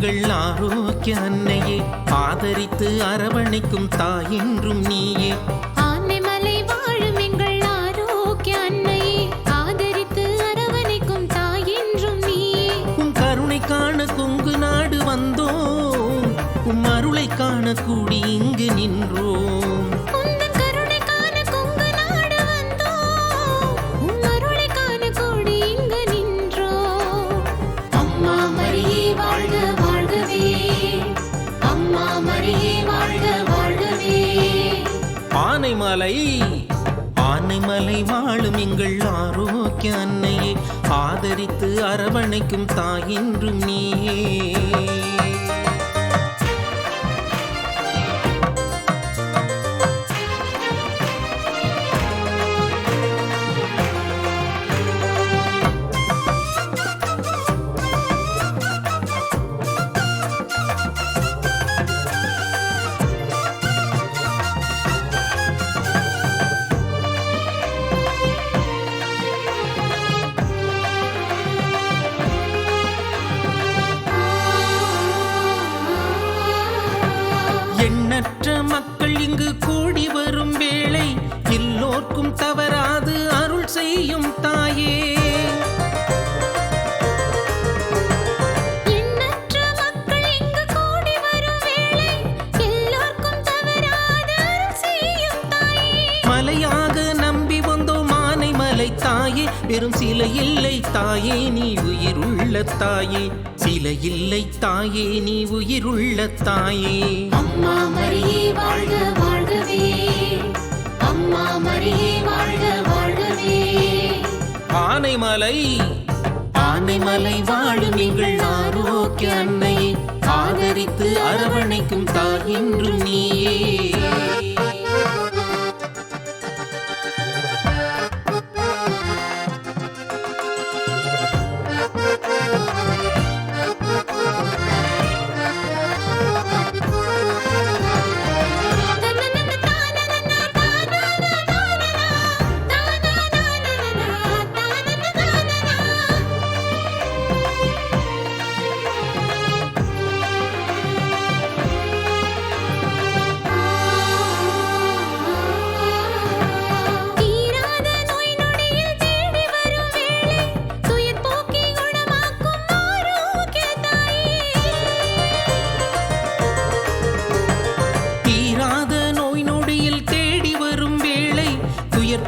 எங்கள் ஆரோக்கிய அன்னையே, ஆதரித்து அரவணைக்கும் தாயென்றும் நீயே. ஆனைமலை வாழும் எங்கள் ஆரோக்கிய அன்னையே, ஆதரித்து அரவணைக்கும் தாயென்றும் நீயே. உம் கருணை காண கொங்கு நாடு வந்தோம், உம் அருளை காண கூடி இங்கு நின்றோம். ஆனைமலை வாழும் எங்கள் ஆரோக்கிய அன்னையே, ஆதரித்து அரவணைக்கும் தாயென்றும் நீயே. எண்ணற்ற மக்கள் இங்கு கூடி வரும் வேளை, எல்லோர்க்கும் தவறாது அருள் செய்யும் தாயே. எண்ணற்ற மக்கள் இங்கு கூடி வரும் வேளை, எல்லோர்க்கும் தவறாது அருள் செய்யும் தாயே. மலையாக நம்பி வந்தோம் ஆனைமலை தாயே, வெறும் சிலை இல்லை தாயே நீ உயிருள்ள தாயே, சிலை இல்லை தாயே நீ உயிருள்ள தாயே. அம்மா மரியே வாழ்க வாழ்கவே, அம்மா மரியே வாழ்க வாழ்கவே. ஆனைமலை வாழும் எங்கள் ஆரோக்கிய அன்னையே, ஆதரித்து அரவணைக்கும் தாயென்றும் நீயே.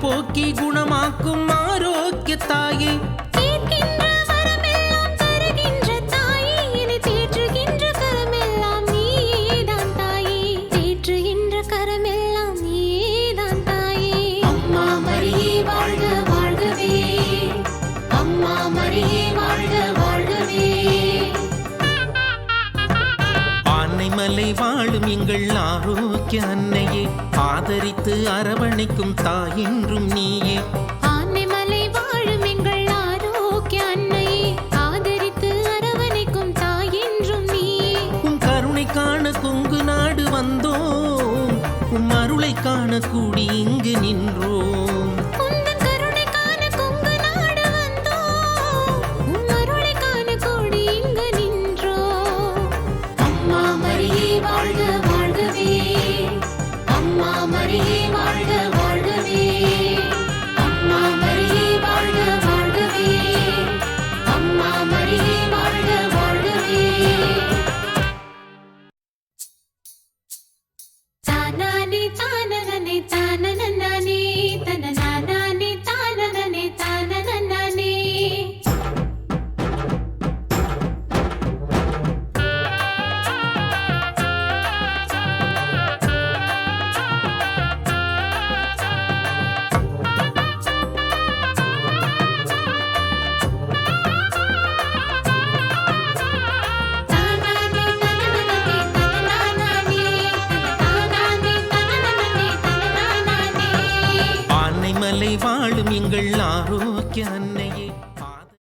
போக்கி குணமாக்கும் ஆரோக்கிய தாயே, கேட்கின்ற வரமெல்லாம் தருகின்ற தாயே, என்னை தேற்றுகின்ற கரமெல்லாம் நீதான் தாயே, தேற்றுகின்ற கரமெல்லாம் நீதான் தாயே. அம்மா மரியே வாழ்க வாழ்கவே, அம்மா மரியே வாழ்க வாழ்கவே. ஆனைமலை வாழும் எங்கள் ஆரோக்கிய அன்னையே, ஆதரித்து அரவணைக்கும் தாயென்றும் நீயே. ஆனைமலை வாழும் எங்கள் ஆரோக்கிய அன்னையே, ஆதரித்து அரவணைக்கும் தாயென்றும் நீயே. உம் கருணை காண கொங்கு நாடு வந்தோம், உம் அருளை காண கூடி இங்கு நின்றோம். ஆனைமலை வாழும் எங்கள் ஆரோக்கிய அன்னையே.